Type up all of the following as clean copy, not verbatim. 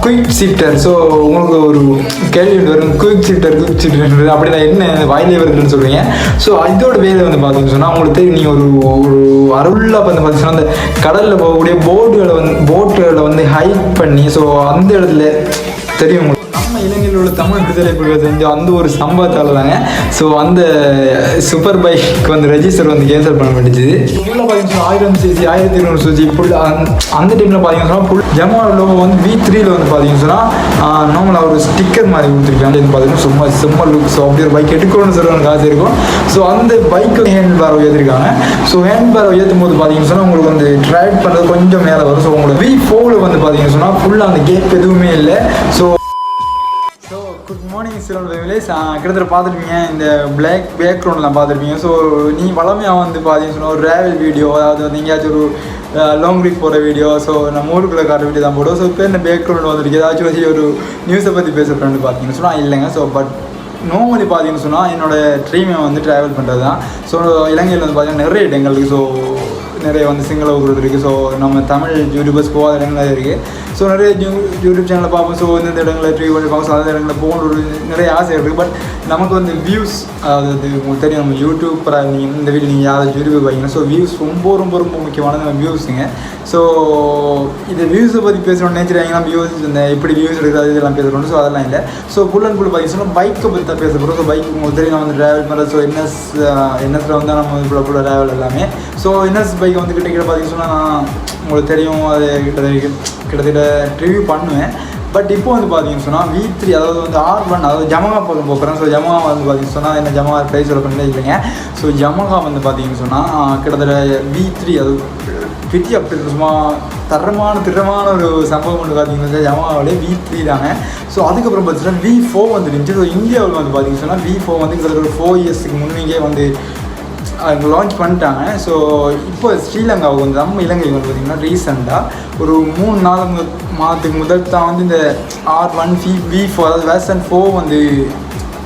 Quick shifter. So உங்களுக்கு ஒரு கேள்வி வரும், குயிக் ஷிஃப்டர் அப்படின்னா என்ன வாயிலே வருதுன்னு சொல்கிறீங்க. ஸோ இதோட வேலை வந்து பார்த்தீங்கன்னு சொன்னால் உங்களுக்கு தெரியும், நீங்கள் ஒரு அருளாக வந்து பார்த்தீங்கன்னா அந்த கடலில் போகக்கூடிய போட்டுகளை வந்து ஹைக் பண்ணி, ஸோ அந்த இடத்துல தெரியும் உங்களுக்கு நம்ம இலங்கையில் உள்ள தமிழ் விடுதலை புலிகள் செஞ்ச அந்த ஒரு சம்பவத்தால் தாங்க. ஸோ அந்த சூப்பர் பைக் வந்து ரெஜிஸ்டர் வந்து கேன்சல் பண்ண வேண்டியது. ஃபுல்லாக பார்த்தீங்கன்னா 1000 cc 1200 cc ஃபுல்லாக அந்த டைமில் பார்த்தீங்கன்னா ஃபுல் ஜமாவில் வந்து V3 வந்து பார்த்தீங்கன்னு சொன்னால் நார்மலாக ஒரு ஸ்டிக்கர் மாதிரி கொடுத்துருக்காங்க. பார்த்தீங்கன்னா சும்மா லுக். ஸோ அப்படி ஒரு பைக் எடுக்கணும்னு சொல்லுவாங்க, காசு இருக்கும். ஸோ அந்த பைக்கு ஹேண்ட் பேர் ஏற்றிருக்காங்க. ஸோ ஹேண்ட் பேர் ஏற்றும் போது பார்த்தீங்கன்னு சொன்னால் உங்களுக்கு வந்து ட்ரைவ் பண்ணுறது கொஞ்சம் மேலே வரும். ஸோ உங்களோட V4 வந்து பார்த்தீங்கன்னு சொன்னால் ஃபுல்லாக அந்த கேப் எதுவுமே இல்லை. So good morning Ceylon families. கிட்டத்தட்ட பார்த்துருப்பீங்க, இந்த பிளாக் பேக்ரவுண்ட்லாம் பார்த்துருப்பீங்க. ஸோ நீ வளமையாக வந்து பார்த்தீங்கன்னு சொன்னால் ஒரு ட்ராவல் வீடியோ, அதாவது வந்து எங்கேயாச்சும் ஒரு லாங் ட்ரிப் போகிற வீடியோ, ஸோ நம்ம ஊருக்குள்ளே காட்டுற வீடியோ தான் போடுவோம். ஸோ இப்போ என்ன பேக்ரவுண்ட் வந்துருக்கு, ஏதாச்சும் வச்சு ஒரு நியூஸை பற்றி பேசுகிறேன்னு பார்த்தீங்கன்னு சொன்னால் இல்லைங்க. ஸோ பட் நார்மலி பார்த்தீங்கன்னு சொன்னால் என்னோடய ட்ரீமை வந்து ட்ராவல் பண்ணுறது தான். ஸோ இலங்கையில் வந்து பார்த்தீங்கன்னா நிறைய இடங்கள் இருக்குது. ஸோ நிறைய வந்து சிங்கள ஊர் இருக்குது. ஸோ நம்ம தமிழ் யூடியூபர்ஸ் போகாத இடங்கள் இருக்குது. ஸோ நிறைய யூடியூப் சேனலில் பார்ப்போம். ஸோ இந்த இடங்களில் ட்ரீ பண்ணி பார்ப்போம். ஸோ அந்த இடங்களில் போகணும் ஒரு நிறைய ஆசை இருக்குது. பட் நமக்கு வந்து வியூஸ், அதாவது உங்களுக்கு தெரியும், நம்ம யூடியூப்பராக நீங்கள் இந்த வீடியோ நீங்கள் யாராவது யூடியூப் பார்த்தீங்கன்னா ஸோ வியூஸ் ரொம்ப ரொம்ப ரொம்ப முக்கியமானது நம்ம வியூஸுங்க. ஸோ இந்த வியூஸை பற்றி பேசணும்னு நினைச்சிருக்காங்க. நம்ம வியூஸ் இந்த எப்படி வியூஸ் எடுக்கிறது இதெல்லாம் பேசுகிறோம். ஸோ அதெல்லாம் இல்லை. ஸோ ஃபுல் அண்ட் ஃபுல் பார்த்தீங்கன்னா பைக்கை பற்றி தான் பேச போகிறோம். ஸோ பைக் உங்களுக்கு தெரியும், நம்ம வந்து ட்ராவல் பண்ணுறது. ஸோ என்எஸில் வந்து நம்ம ஃபுல்லாக ட்ராவல் எல்லாமே. ஸோ என்எஸ் பைக் வந்து கிட்ட பார்த்தீங்கன்னு சொன்னால் நான் உங்களுக்கு தெரியும், அது கிட்டத்தட்ட ரிவ்யூ பண்ணுவேன். பட் இப்போ வந்து பார்த்தீங்கன்னு சொன்னால் V3, அதாவது வந்து R1, அதாவது ஜமகா பக்கம் போகிறேன். ஸோ ஜமகா வந்து பார்த்தீங்கன்னு சொன்னால் என்ன ஜமகா ப்ரைஸ் பண்ணவே இல்லைங்க. ஸோ ஜமகா வந்து பார்த்தீங்கன்னு சொன்னால் கிட்டத்தட்ட V3 அது பிடி அப்படி சும்மா திறமான ஒரு சம்பவம் வந்து பார்த்தீங்கன்னா ஜமகாவிலே V3 தாங்க. ஸோ அதுக்கப்புறம் பார்த்தீங்கன்னா V4 வந்து இருந்துச்சு. ஸோ இந்தியாவில் வந்து பார்த்தீங்கன்னு சொன்னால் V4 வந்து கிட்டத்தட்ட ஒரு 4 இயர்ஸுக்கு முன்னே வந்து அவங்க லான்ச் பண்ணிட்டாங்க. ஸோ இப்போ ஸ்ரீலங்காவுக்கு வந்து நம்ம இலங்கைக்கு வந்து பார்த்திங்கன்னா ரீசெண்டாக ஒரு 3-4 மாதத்துக்கு முதல் தான் வந்து இந்த R1 V4 அதாவது வேர்ஷன் 4 வந்து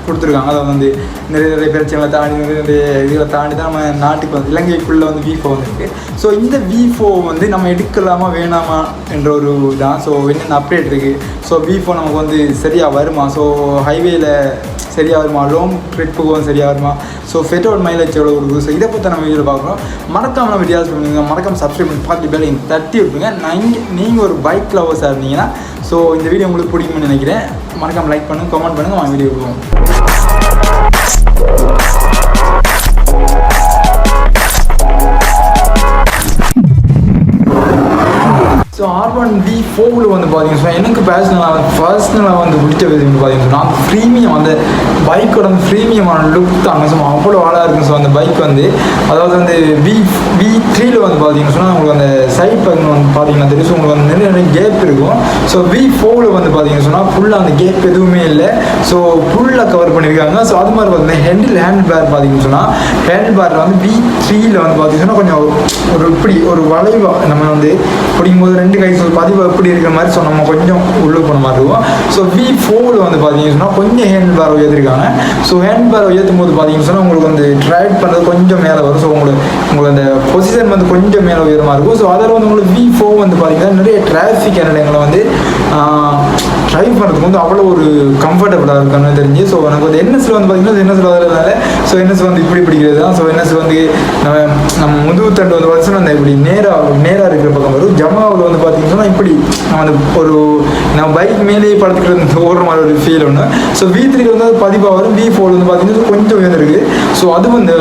கொடுத்துருக்காங்க. அதை வந்து நிறைய பிரச்சனைகளை தாண்டி நிறைய இதில் தாண்டி தான் நம்ம நாட்டுக்கு வந்து இலங்கைக்குள்ளே வந்து V4 வந்துருக்கு. ஸோ இந்த V4 வந்து நம்ம எடுக்கலாமா வேணாமா என்ற ஒரு தான். ஸோ என்னென்ன அப்டேட் இருக்குது, ஸோ V4 நமக்கு வந்து சரியாக வருமா, ஸோ ஹைவேயில் சரியாக வருமா, லாங் ட்ரிப்புக்கும் சரியாக வருமா, ஸோ பெட்ரோல் மைலேஜ் எவ்வளோ இருக்குது, ஸோ இதை பற்றி நம்ம வீடியோவில் பார்க்குறோம். மறக்காமல் நம்ம வீடியோஸ் பண்ணுங்க, மறக்காமல் சப்ஸ்கிரைப் பண்ணி பார்த்து பெல்லையும் தட்டி விட்டுருங்க. நீங்கள் ஒரு பைக் லவர்ஸாக இருந்தீங்கன்னா ஸோ இந்த வீடியோ உங்களுக்கு பிடிக்கும்னு நினைக்கிறேன். மறக்காமல் லைக் பண்ணுங்கள், கமெண்ட் பண்ணுங்கள், வாங்க வீடியோ போவோம். ஸோ R1 V4 வந்து பார்த்தீங்கன்னா எனக்கு பர்சனலாக வந்து பிடிச்ச விஷயம் வந்து பார்த்தீங்கன்னா ப்ரீமியம், அந்த பைக்கோட வந்து ப்ரீமியமான லுக் தாங்க. ஸோ அவ்வளோ அழகாக இருக்கும். ஸோ அந்த பைக் வந்து அதாவது வந்து V3 வந்து பார்த்தீங்கன்னு சொன்னால் உங்களுக்கு அந்த சைட் பக்கம் வந்து பார்த்தீங்கன்னா தெரியும். ஸோ உங்களுக்கு வந்து நிறைய கேப் இருக்கும். ஸோ V4 வந்து பார்த்தீங்கன்னு சொன்னால் ஃபுல்லாக அந்த கேப் எதுவுமே இல்லை. ஸோ ஃபுல்லாக கவர் பண்ணியிருக்காங்க. ஸோ அது மாதிரி பார்த்தீங்கன்னா ஹேண்டில் பேர் பார்த்தீங்கன்னு சொன்னால் ஹேண்டில் பேரில் வந்து V3 வந்து பார்த்தீங்கன்னா கொஞ்சம் ஒரு இப்படி ஒரு வளைவாக நம்ம வந்து பிடிக்கும்போது ரெண்டு கை பதிவு எப்படி இருக்கிற மாதிரி. ஸோ நம்ம கொஞ்சம் உள்ளே போன மாதிரி இருக்கும். ஸோ V4 வந்து பார்த்தீங்கன்னு சொன்னால் கொஞ்சம் ஹேண்ட் பேர் உயர்த்திருக்காங்க. ஸோ ஹேண்ட் பேர் உயர்த்தும் போது பார்த்தீங்கன்னு சொன்னால் உங்களுக்கு வந்து ட்ரைவ் பண்ணுறது கொஞ்சம் மேலே வரும். ஸோ உங்களுக்கு அந்த பொசிஷன் வந்து கொஞ்சம் மேலே உயரமாக இருக்கும். ஸோ அதில் வந்து உங்களுக்கு V4 வந்து பார்த்தீங்கன்னா நிறைய டிராஃபிக் இடங்களை வந்து ட்ரைவ் பண்ணுறதுக்கு வந்து அவ்வளோ ஒரு கம்ஃபர்டபுளாக இருக்குன்னு தெரிஞ்சு. ஸோ எனக்கு வந்து என்எஸ்ல வந்து பார்த்தீங்கன்னா என்எஸ்ல வரதுனால ஸோ என்எஸ் வந்து இப்படி பிடிக்கிறது தான். ஸோ என்எஸ் வந்து நம்ம முதுகு தண்டு வந்து பார்த்தீங்கன்னா அந்த இப்படி நேராக இருக்கிற பக்கம் வரும். ஜமாவில் வந்து பார்த்தீங்கன்னா இப்படி நம்ம பைக் மேலேயே படுத்துக்கிறது ஓடுற மாதிரி ஒரு ஃபீல் ஒன்று. ஸோ V3 வந்து பதிவாக வரும். V4 வந்து பார்த்தீங்கன்னா கொஞ்சம் உயர்ந்திருக்கு. ஸோ அது வந்து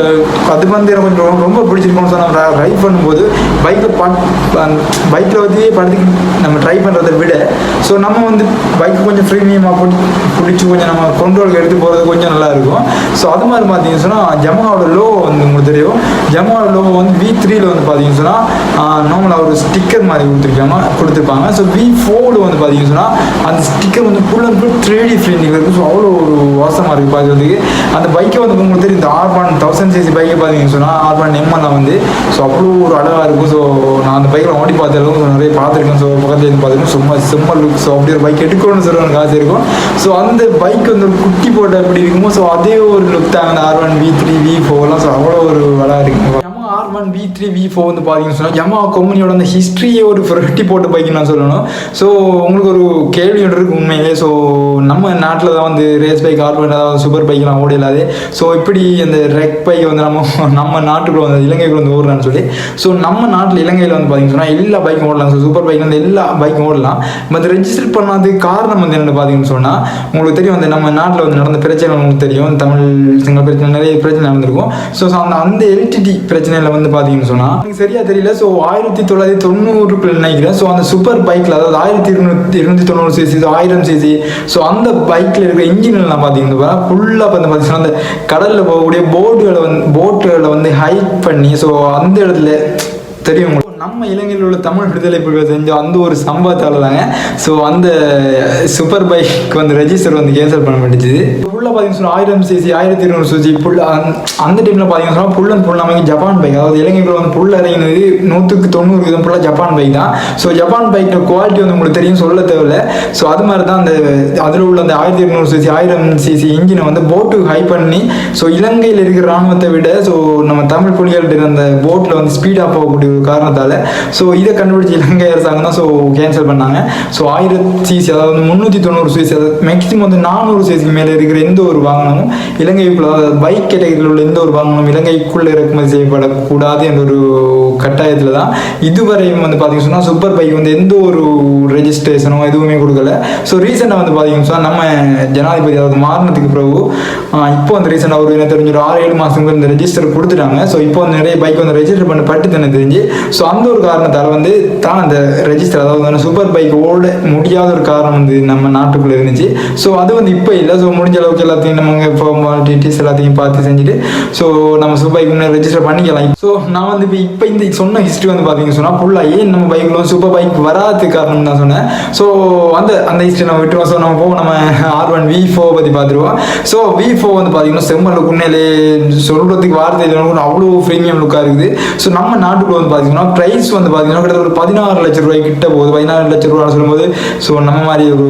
எனக்கு கொஞ்சம் ரொம்ப பிடிச்சிருக்கோம்னு சொன்னால் நம்ம ரைட் பண்ணும்போது பைக்கில் வந்து படுத்து நம்ம ட்ரை பண்ணுறதை விட ஸோ நம்ம வந்து பைக்கு கொஞ்சம் ப்ரீமியமாக பிடிச்சி கொஞ்சம் நம்ம கண்ட்ரோலுக்கு எடுத்து போகிறது கொஞ்சம் நல்லாயிருக்கும். ஸோ அது மாதிரி பார்த்தீங்கன்னு சொன்னால் ஜமாவோட லோ வந்து உங்களுக்கு தெரியும். ஜமாவோட லோ வந்து V3 வந்து பார்த்தீங்கன்னு சொன்னால் நார்மலாக ஒரு ஸ்டிக்கர் மாதிரி கொடுத்துருப்பாங்க. ஸோ V4 வந்து பார்த்தீங்கன்னு சொன்னால் அந்த ஸ்டிக்கர் வந்து ஃபுல் அண்ட் ஃபுல் 3D ஃப்ரெண்டில் இருக்குது. ஸோ அவ்வளோ ஒரு வாசமாக இருக்குது பார்க்குறதுக்கு. அந்த பைக்கை வந்து உங்களுக்கு தெரியும், இந்த R1 1000 cc பைக்கை பார்த்தீங்கன்னு சொன்னால் R1 M1 வந்து ஸோ அவ்வளோ ஒரு அழகாக இருக்கும். ஸோ நான் அந்த பைக்கில் ஓடி பார்த்த அளவுக்கு நிறைய பார்த்துருக்கேன். ஸோ பக்கத்தில் இருந்து பார்த்தீங்கன்னா சும்மா லுக். ஸோ அப்படி ஒரு பைக் எடுக்கணும்னு சொல்ல எனக்கு ஆசை இருக்கும். ஸோ அந்த பைக் வந்து ஒரு குட்டி போட்ட எப்படி இருக்குமோ ஸோ அதே ஒரு லுக் தான் அந்த R1 V3 V4லாம். ஸோ அவ்வளோ ஒரு அழகாக இருக்குங்க. R1 V3 V4 வந்து பார்த்தீங்கன்னு சொன்னால் யமா கம்பெனியோட அந்த ஹிஸ்ட்ரியே ஒரு புரட்டி போட்டு பைக்குன்னு நான் சொல்லணும். ஸோ உங்களுக்கு ஒரு கேள்வி ஒன்று இருக்குது உண்மையிலே. ஸோ நம்ம நாட்டில் தான் வந்து ரேஸ் பைக் R1 அதாவது சூப்பர் பைக்லாம் ஓடலாது. ஸோ இப்படி இந்த ரெக் பைக் வந்து நம்ம நாட்டுக்குள்ள வந்து இலங்கைக்குள்ள வந்து ஓடுறான்னு சொல்லி. ஸோ நம்ம நாட்டில் இலங்கையில் வந்து பார்த்தீங்கன்னு சொன்னால் எல்லா பைக்கும் ஓடலாம். ஸோ சூப்பர் பைக் வந்து எல்லா பைக்கும் ஓடலாம். பட் ரெஜிஸ்டர் பண்ணாததுக்கு காரணம் வந்து என்னென்னு பார்த்தீங்கன்னு சொன்னால் உங்களுக்கு தெரியும் வந்து நம்ம நாட்டில் வந்து நடந்த பிரச்சனை உங்களுக்கு தெரியும். தமிழ் சிங்கள பிரச்சனை நிறைய பிரச்சனை நடந்திருக்கும். ஸோ அந்த எல்டிடி பிரச்சனையில் வந்து பார்த்தீங்கன்னு சொன்னால் எனக்கு சரியாக தெரியல. ஸோ 1990 நினைக்கிறேன். ஸோ அந்த சூப்பர் பைக்கில் அதாவது 1290 சிசி 1000 சிசி ஸோ அந்த பைக்கில் இருக்கிற இன்ஜின்லாம் பார்த்தீங்கன்னா ஃபுல்லாக வந்து பார்த்தீங்கன்னா அந்த கடலில் போகக்கூடிய போட்டுகளை வந்து ஹைக் பண்ணி ஸோ அந்த இடத்துல தெரியும் நம்ம இலங்கையில் உள்ள தமிழ் விடுதலை புலிகள் செஞ்ச அந்த ஒரு சம்பவத்தால் தாங்க ஸோ அந்த சூப்பர் பைக் வந்து ரெஜிஸ்டர் வந்து கேன்சல் பண்ண மாட்டேங்குது. ஃபுல்லாக பார்த்தீங்கன்னா சொன்னால் 1000 சிசி 1200 சிசி அந்த டைமில் பார்த்தீங்கன்னா சொன்னால் ஃபுல் அண்ட் ஃபுல் நமக்கு ஜப்பான் பைக் அதாவது இலங்கைக்குள்ள வந்து ஃபுல் இறங்கினது 190% ஃபுல்லாக ஜப்பான் பைக் தான். ஸோ ஜப்பான் பைக்கோட குவாலிட்டி வந்து உங்களுக்கு தெரியும் சொல்ல தேவையில்லை. ஸோ அது மாதிரி தான் அந்த அதில் உள்ள அந்த 1200 சிசி 1000 சிசி இன்ஜினை வந்து போட்டு ஹை பண்ணி ஸோ இலங்கையில் இருக்கிற இராணுவத்தை விட ஸோ நம்ம தமிழ் புலிகள்கிட்ட அந்த போட்டில் வந்து ஸ்பீடாக போகக்கூடிய ஒரு காரணத்தால் ஸோ இதை கண்டுபிடிச்சி இலங்கை அரசாங்கம் தான் ஸோ கேன்சல் பண்ணாங்க. ஸோ 1000 சிசி அதாவது 390 சிசி அதாவது மேக்ஸிமம் வந்து 400 சிசிக்கு மேலே இருக்கிற எந்த ஒரு வாகனமும் இலங்கைக்குள்ள அதாவது பைக் கேட்டகரியில் உள்ள எந்த ஒரு வாகனமும் இலங்கைக்குள்ளே இறக்குமதி செய்யப்படக்கூடாது என்ற ஒரு கட்டாயத்தில் தான் இதுவரையும் வந்து பார்த்தீங்கன்னு சொன்னால் சூப்பர் பைக் வந்து எந்த ஒரு ரெஜிஸ்ட்ரேஷனோ எதுவுமே கொடுக்கல. ஸோ ரீசெண்டாக வந்து பார்த்தீங்கன்னு சொன்னால் நம்ம ஜனாதிபதி அதாவது மாறினதுக்கு பிறகு இப்போ வந்து ரீசெண்டாக ஒரு என்ன தெரிஞ்சு ஒரு 6-7 மாதத்துக்கு இந்த ரெஜிஸ்டர் கொடுத்துட்டாங்க. ஸோ இப்போ வந்து நிறைய பைக் வந்து ரெஜிஸ்டர் பண்ண பட்டு தானே தெரிஞ்சு. ஸோ அந்த ஒரு காரணத்தால் வந்து தான் அந்த ரெஜிஸ்டர் அதாவது சூப்பர் பைக் ஓட முடியாத ஒரு காரணம் வந்து நம்ம நாட்டுக்குள்ளே இருந்துச்சு. ஸோ அது வந்து இப்போ இல்லை. ஸோ முடிஞ்ச அளவுக்கு எல்லாத்தையும் நம்ம ஃபார்மாலிட்டிஸ் எல்லாத்தையும் பார்த்து செஞ்சுட்டு ஸோ நம்ம சூப்பர் பைக் முன்னே ரெஜிஸ்டர் பண்ணிக்கலாம். ஸோ நான் வந்து இப்போ இந்த சொன்ன ஹிஸ்ட்ரி வந்து பார்த்தீங்கன்னு சொன்னால் ஃபுல்லாக ஏன் நம்ம பைக்கில் வந்து சூப்பர் பைக் வராதுக்கு காரணம் தான் சொன்னேன். ஸோ அந்த ஹிஸ்ட்ரி நம்ம விட்டுருவோம். ஸோ நம்ம நம்ம R1 V4 பற்றி பார்த்துருவோம். ஸோ V4 வந்து பார்த்தீங்கன்னா செம்மலுக்கு உண்மையிலே சொல்கிறதுக்கு வார்த்தை அவ்வளோ ப்ரீமியம் லுக்காக இருக்குது. ஸோ நம்ம நாட்டுக்குள்ள வந்து பார்த்தீங்கன்னா ப்ரைஸ் வந்து பார்த்தீங்கன்னா கிட்டத்தட்ட ஒரு 16 லட்சம் ரூபாய் கிட்ட போகுது. 16 லட்சம் ரூபான்னு சொல்லும்போது ஸோ நம்ம மாதிரி ஒரு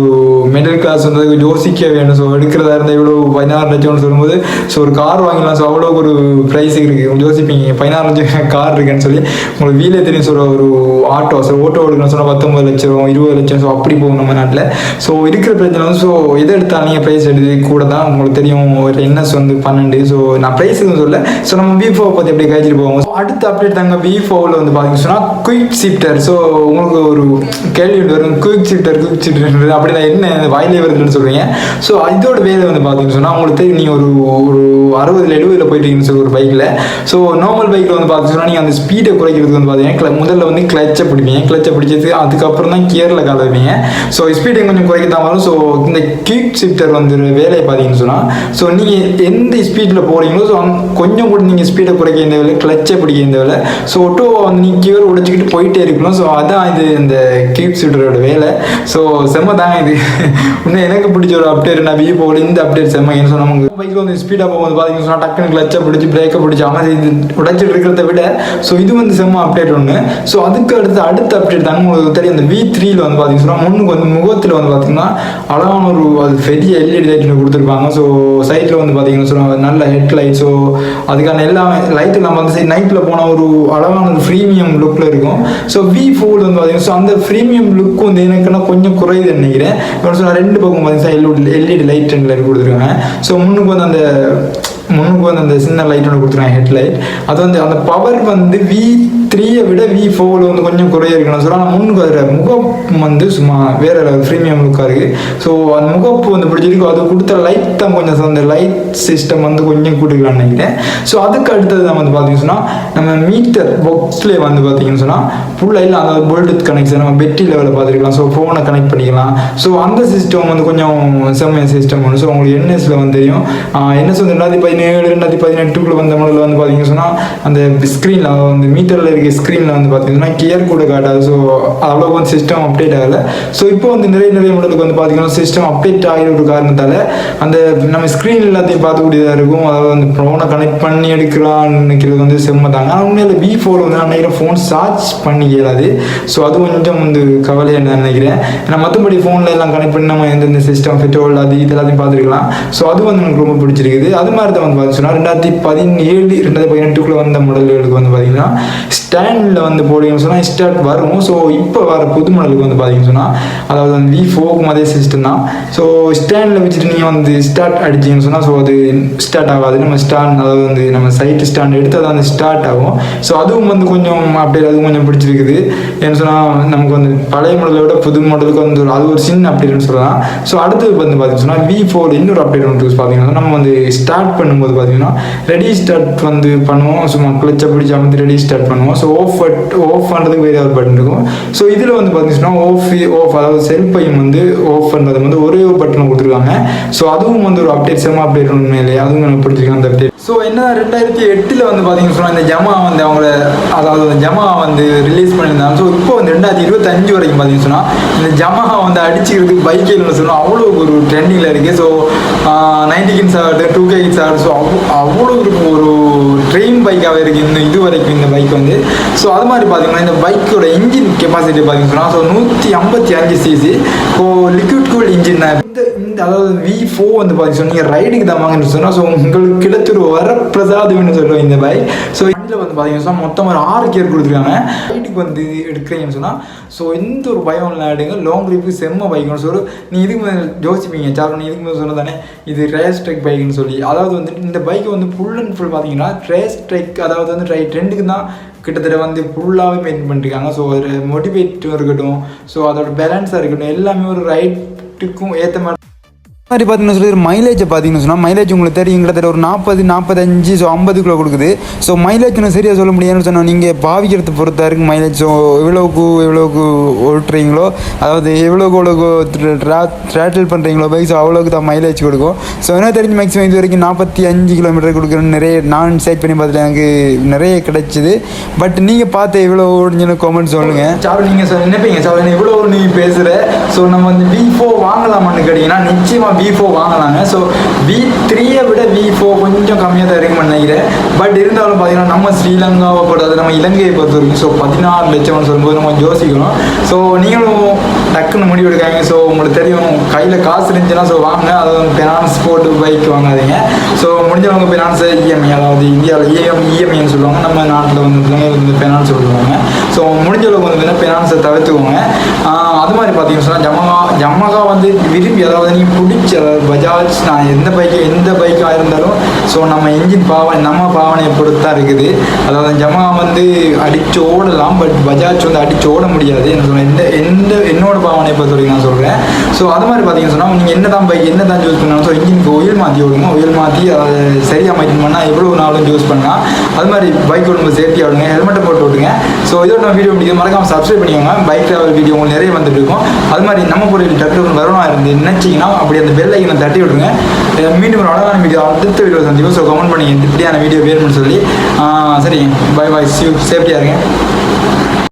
மிடில் கிளாஸ் வந்து யோசிக்க வேணும். ஸோ எடுக்கிறதா இருந்தால் இவ்வளோ 16 லட்சம்னு சொல்லும்போது ஸோ ஒரு கார் வாங்கிடலாம். ஸோ அவ்வளோ ஒரு ப்ரைஸ் இருக்குது. யோசிப்பீங்க 16 லட்சம் கார் இருக்குன்னு சொல்லி உங்களுக்கு வீலே தெரியும். சொல்கிற ஒரு ஆட்டோ எடுக்கணும்னு சொன்னால் 19 லட்சம் 20 லட்சம் ஸோ அப்படி போகும் நம்ம நாட்டில். ஸோ இருக்கிற பிரச்சனை வந்து ஸோ எதை எடுத்தால் நீங்கள் ப்ரைஸ் எடுத்து கூட தான் உங்களுக்கு தெரியும். ஒரு என்எஸ் வந்து 12. ஸோ நான் ப்ரைஸ் எதுவும் சொல்ல. ஸோ நம்ம V4 பற்றி எப்படி கழிச்சிட்டு போவோம். அடுத்த அப்டேட் தாங்க V4 வந்து பார்த்தீங்கன்னா சொன்னால் குயிக் ஷிஃப்டர். ஸோ உங்களுக்கு ஒரு கேள்வி வரும் குயிக் ஷிஃப்டர் அப்படி நான் என்ன வாயிலே வருதுன்னு சொல்கிறீங்க. ஸோ இதோட வேலை வந்து பார்த்தீங்கன்னு சொன்னால் உங்களுக்கு தெரியும் நீங்கள் ஒரு 60-70 போயிட்டீங்கன்னு சொல்லி ஒரு பைக்கில். ஸோ நார்மல் பைக்கில் வந்து பார்த்தீங்கன்னா நீங்கள் அந்த ஸ்பீடை குறைக்கிறதுக்கு வந்து பார்த்தீங்கன்னா முதல்ல வந்து கிளச்சை பிடிப்பீங்க. கிளச்சை பிடிச்சது அதுக்கப்புறம் தான் கியரில் கால வைப்பீங்க. ஸோ ஸ்பீடை கொஞ்சம் குறைக்க தான் வரும். ஸோ இந்த குயிக் ஷிஃப்டர் வந்து வேலையை பார்த்தீங்கன்னு சொன்னால் ஸோ நீங்கள் எந்த ஸ்பீடில் போகிறீங்களோ ஸோ கொஞ்சம் கூட நீங்கள் ஸ்பீடை குறைக்க இந்த வேலை கிளச்சை பிடிக்க இந்த வேலை. ஸோ ஒட்டோவை வந்து நீங்கள் கியர் உடைச்சிக்கிட்டு போயிட்டே இருக்கணும். ஸோ அதான் இது இந்த குயிக் ஷிஃப்டரோட வேலை. ஸோ செம்ம தாங்க இது. இன்னும் எனக்கு பிடிச்ச ஒரு அப்டேட் நான் V4 இந்த அப்டேட் செம்ம. என்ன சொன்னால் நமக்கு பைக்கில் வந்து ஸ்பீடாக போகும்போது பார்த்தீங்கன்னு சொன்னால் டக்குன்னு கிளச்சை பிடிச்சி பிரேக்கை பிடிச்சி அமைதி இது உடைச்சிட்டு இருக்கிறத விட ஸோ இது வந்து செம்ம அப்டேட் ஒன்று. ஸோ அதுக்கு அடுத்த அப்டேட் தாங்க உங்களுக்கு தெரியும். இந்த V3ல வந்து பார்த்தீங்கன்னா சொன்னால் முன்னுக்கு வந்து முகத்தில் வந்து பார்த்தீங்கன்னா அழகான ஒரு அது பெரிய LED லைட் கொடுத்துருப்பாங்க. ஸோ சைட்டில் வந்து பார்த்தீங்கன்னா சொன்னால் நல்ல ஹெட்லைட். ஸோ அதுக்கான எல்லாமே லைட் எல்லாம் வந்து நைட்டில் போனால் ஒரு அழகான ஒரு ப்ரீமியம் லுக்கில் இருக்கும். ஸோ V4 வந்து பார்த்தீங்கன்னா ஸோ அந்த ப்ரீமியம் லுக் வந்து எனக்குன்னா கொஞ்சம் குறையுதுன்னு நினைக்கிறேன். இப்போ சொன்னால் 2 பக்கம் பார்த்தீங்கன்னா LED லைட் 2 லைட் கொடுத்துருக்காங்க. ஸோ முன்னுக்கு வந்து அந்த சின்ன லைட் ஒன்று கொடுத்துருக்காங்க ஹெட்லைட். அது வந்து அந்த பவர் வந்து V3யை விட V4 வந்து கொஞ்சம் குறைய இருக்கணும். ஸோ ஆனால் முன்னுக்கு வர முகம் வந்து சும்மா வேற ப்ரீமியம் லுக்காக இருக்குது. ஸோ அந்த முகப்பு வந்து பிடிச்சிருக்கு. அது கொடுத்த லைட் தான் கொஞ்சம் அந்த லைட் சிஸ்டம் வந்து கொஞ்சம் கொடுக்கலான்னு நினைக்கிறேன். ஸோ அதுக்கு அடுத்தது தான் வந்து பார்த்தீங்கன்னு சொன்னால் நம்ம மீட்டர் பாக்ஸ்லேயே வந்து பார்த்தீங்கன்னு சொன்னால் ஃபுல்லாக இல்லை அந்த ப்ளூடூத் கனெக்ஷன் நம்ம பெட்டி லெவலில் பார்த்துருக்கலாம். ஸோ ஃபோனை கனெக்ட் பண்ணிக்கலாம். ஸோ அந்த சிஸ்டம் வந்து கொஞ்சம் செம்மையான சிஸ்டம் ஒன்று. ஸோ உங்களுக்கு என்எஸில் வந்து தெரியும். என்எஸ் வந்து 2017-2018 வந்த மாடலில் வந்து பார்த்தீங்கன்னு சொன்னால் அந்த ஸ்க்ரீனில் வந்து மீட்டரில் இருக்க ஸ்க்ரீனில் வந்து பார்த்தீங்கன்னா கியர் கூட காட்டாது. ஸோ அவ்வளோ வந்து சிஸ்டம் அப்டேட் ஆகலை. ஸோ இப்போ வந்து நிறைய மாடலுக்கு வந்து பார்த்தீங்கன்னா சிஸ்டம் அப்டேட் ஆகிற ஒரு காரணத்தால் அந்த நம்ம ஸ்க்ரீன் எல்லாத்தையும் பார்த்துக்கூடியதாக இருக்கும். அதாவது வந்து ஃபோனை கனெக்ட் பண்ணி எடுக்கலான்னு நினைக்கிறது வந்து செம்மத்தாங்க. ஆனால் உண்மையில் V4 வந்து நான் நினைக்கிறேன் ஃபோன் சார்ஜ் பண்ணி இயலாது. ஸோ அது கொஞ்சம் வந்து கவலையாக நான் நினைக்கிறேன். ஏன்னா மற்றபடி ஃபோனில் எல்லாம் கனெக்ட் பண்ணி நம்ம எந்தெந்த சிஸ்டம் பெட்ரோல் அது இது எல்லாத்தையும் பார்த்துருக்கலாம். ஸோ அது வந்து எனக்கு ரொம்ப பிடிச்சிருக்குது. அது மாதிரி தான் வந்து பார்த்தீங்கன்னா 2017 2018 வந்த மாடல்களுக்கு வந்து பார்த்தீங்கன்னா ஸ்டாண்டில் வந்து போடுங்கன்னு சொன்னால் ஸ்டார்ட் வரும். ஸோ இப்போ வர புது மாடலுக்கு வந்து பார்த்தீங்கன்னு சொன்னால் அதாவது வந்து V4க்கும் அதே சிஸ்டம் தான். ஸோ ஸ்டாண்டில் வச்சுட்டு நீங்கள் வந்து ஸ்டார்ட் அடிச்சிங்கன்னு சொன்னால் ஸோ அது ஸ்டார்ட் ஆகாது. நம்ம ஸ்டாண்ட் அதாவது வந்து நம்ம சைட்டு ஸ்டாண்ட் எடுத்து அது அந்த ஸ்டார்ட் ஆகும். ஸோ அதுவும் வந்து கொஞ்சம் அப்டேட் அதுவும் கொஞ்சம் பிடிச்சிருக்குது. ஏன்னு சொன்னால் நமக்கு வந்து பழைய மாடலை விட புது மாடலுக்கு வந்து அது ஒரு சின்ன அப்டேட்னு சொல்லலாம். ஸோ அடுத்தது வந்து பார்த்தீங்கன்னா V4 இன்னொரு அப்டேட் வந்து பார்த்தீங்கன்னா நம்ம வந்து ஸ்டார்ட் பண்ணும்போது பார்த்தீங்கன்னா ரெடி ஸ்டார்ட் வந்து பண்ணுவோம். சும்மா கிளச்சை பிடிச்சி அமைத்து ரெடி ஸ்டார்ட் பண்ணுவோம். ஸோ ஆஃப் பண்ணுறதுக்கு வேறு ஒரு பட்டன் இருக்கும். ஸோ இதில் வந்து பார்த்தீங்கன்னா ஆஃப் அதாவது செல்ஃபையும் வந்து ஆஃப் பண்ணுறது வந்து ஒரே ஒரு பட்டனை கொடுத்துருக்காங்க. ஸோ அதுவும் வந்து ஒரு அப்டேட் செம்ம அப்டேட் உண்மையிலேயே அதுவும் எனக்கு பிடிச்சிருக்காங்க அந்த அப்டேட். ஸோ என்ன 2008 வந்து பார்த்தீங்கன்னு சொன்னால் இந்த ஜமா வந்து அவங்கள அதாவது ஜமா வந்து ரிலீஸ் பண்ணியிருந்தாங்க. ஸோ இப்போ வந்து 2025 வரைக்கும் பார்த்தீங்கன்னு சொன்னால் இந்த ஜமா வந்து அடிச்சுக்கிறதுக்கு பைக்கில் சொன்னால் அவ்வளோ ஒரு ட்ரெண்டிங்கில் இருக்குது. ஸோ 90 கின்ஸ் ஆகட்டும் 2K கின்ஸ் ஆகட்டும் ஸோ அவ்வளோ ஒரு ட்ரெயின் பைக்காகவே இருக்குது இன்னும் இது வரைக்கும் இந்த பைக் வந்து. ஸோ அது மாதிரி பார்த்தீங்கன்னா இந்த பைக்கோட இன்ஜின் கெப்பாசிட்டி பார்த்தீங்கன்னா ஸோ 155 cc இப்போ லிக்விட் கூல் இன்ஜின் தான். இந்த அதாவது V4 வந்து பார்த்தீங்கன்னா நீங்கள் ரைடுக்கு தான் வாங்கன்னு சொன்னால் ஸோ உங்களுக்கு கிடைச்சிரு வர பிரசாதம்னு சொல்லுவோம் இந்த பைக். ஸோ இதில் வந்து பார்த்தீங்கன்னா மொத்தம் ஒரு 6 கியர் கொடுத்துருக்காங்க. ரைடுக்கு வந்து எடுக்கிறீங்கன்னு சொன்னால் ஸோ எந்த ஒரு பயம் இல்லை எடுங்க. லாங் ட்ரிப்பு செம்ம பைக்னு சொல்லி நீ இதுக்கு மேலே யோசிப்பீங்க சார் நீ இதுக்கு மேலே சொன்ன தானே இது ரேஸ் ட்ரெக் பைக்குன்னு சொல்லி. அதாவது வந்து இந்த பைக்கை வந்து ஃபுல் அண்ட் ஃபுல் பார்த்தீங்கன்னா ரேஸ் ட்ரெக் அதாவது வந்து ட்ரெண்டுக்கு தான் கிட்டத்தட்ட வந்து ஃபுல்லாகவே மெயின்டைன் பண்ணிருக்காங்க. ஸோ ஒரு மோட்டிவேட்டும் இருக்கட்டும் ஸோ அதோட பேலன்ஸாக இருக்கட்டும் எல்லாமே ஒரு ரைட்டுக்கும் ஏற்ற மாதிரி மாதிரி பார்த்தீங்கன்னா சொல்லி மைலேஜை பார்த்தீங்கன்னு சொன்னால் மைலேஜ் உங்களுக்கு தெரியும் கிட்டத்தட்ட ஒரு 40 45 ஸோ 50 கொடுக்குது. ஸோ மைலேஜ்னு சரியாக சொல்ல முடியாதுன்னு சொன்னால் நீங்கள் பாவிக்கிறத பொறுத்தா இருக்குது மைலேஜ். ஸோ எவ்வளோக்கு ஓட்டுறீங்களோ அதாவது எவ்வளோக்கு ட்ராட்டில் பண்ணுறீங்களோ பைக் ஸோ அவ்வளோக்கு தான் மைலேஜ் கொடுக்கும். ஸோ என்ன தெரிஞ்சு மேக்ஸிமம் இது வரைக்கும் 45 கிலோமீட்டர் கொடுக்குறேன்னு நிறைய நான் செக் பண்ணி பார்த்துட்டு எனக்கு நிறைய கிடைச்சிது. பட் நீங்கள் பார்த்து எவ்வளோ ஓடுஞ்சுன்னு கமெண்ட் சொல்லுங்கள். சார் நீங்கள் நினைப்பீங்க சார் எவ்வளோ நீ பேசுகிற ஸோ நம்ம வந்து V4 வாங்கலாமான்னு கேட்டிங்கன்னா நிச்சயமாக V4 வாங்கலாங்க. ஸோ V3 விட V4 கொஞ்சம் கம்மியாக தான் இருக்குன்னு நினைக்கிறேன். பட் இருந்தாலும் பார்த்தீங்கன்னா நம்ம ஸ்ரீலங்காவை பொறுத்தது நம்ம இலங்கையை பொறுத்த வரைக்கும் ஸோ 16 லட்சம்னு சொல்லும்போது நம்ம யோசிக்கணும். ஸோ நீங்களும் டக்குன்னு முடிவு எடுக்காங்க. ஸோ உங்களுக்கு தெரியும் கையில் காசு இருந்துச்சுன்னா ஸோ வாங்க. அது வந்து பெனான்ஸ் போட்டு பைக் வாங்காதீங்க. ஸோ முடிஞ்சவங்க பெனான்ஸ் இஎம்ஐ அதாவது இந்தியாவில் இஎம்ஐன்னு சொல்லுவாங்க. நம்ம நாட்டில் வந்து பெனான்ஸ் சொல்லுவாங்க. ஸோ முடிஞ்சளவுக்கு வந்து பெனான்ஸை தவிர்த்துக்கோங்க. அது மாதிரி பார்த்தீங்கன்னு சொன்னால் ஜமகா வந்து விரும்பி அதாவது நீங்கள் பிடிச்சி அதாவது பஜாஜ் நான் எந்த பைக்காக இருந்தாலும் ஸோ நம்ம இன்ஜின் நம்ம பாவனையை பொறுத்து தான் இருக்குது. அதாவது ஜமா வந்து அடித்து ஓடலாம். பட் பஜாஜ் வந்து அடித்து ஓட முடியாது என்னோட பாவனையை பொறுத்த வரைக்கும் நான் சொல்கிறேன். ஸோ அது மாதிரி பார்த்தீங்கன்னு சொன்னால் நீங்கள் என்ன தான் யூஸ் பண்ணாலும் ஸோ இன்ஜினுக்கு ஒயில் மாற்றி ஓடுங்க. ஒயில் மாற்றி அதை சரியாக மெயின்டைன் பண்ணால் எவ்வளோ நாளும் யூஸ் பண்ணலாம். அது மாதிரி பைக் ஓடுங்க சேஃப்டி ஆடுங்க ஹெல்மெட்டை போட்டு விட்டுங்க. ஸோ இதோட நம்ம வீடியோ பிடிக்கும் மறக்காமல் சப்ஸ்கிரைப் பண்ணிக்கோங்க. பைக் ட்ராவல் வீடியோ உங்களுக்கு நிறைய வந்துட்டு இருக்கும். அது மாதிரி நம்ம பொருள் டக்கு வரணும் இருந்து நினச்சிங்கன்னா அப்படி அந்த பெல் ஐக்கனை தட்டி விட்டுருங்க. மீண்டும் ஒரு அழகான வீடியோ அடுத்த வீடியோ சந்திப்போம். ஸோ கமெண்ட் பண்ணிங்க இப்படியான வீடியோ வேணும்னு சொல்லி. சரிங்க பாய் சேஃப்டியாக இருங்க.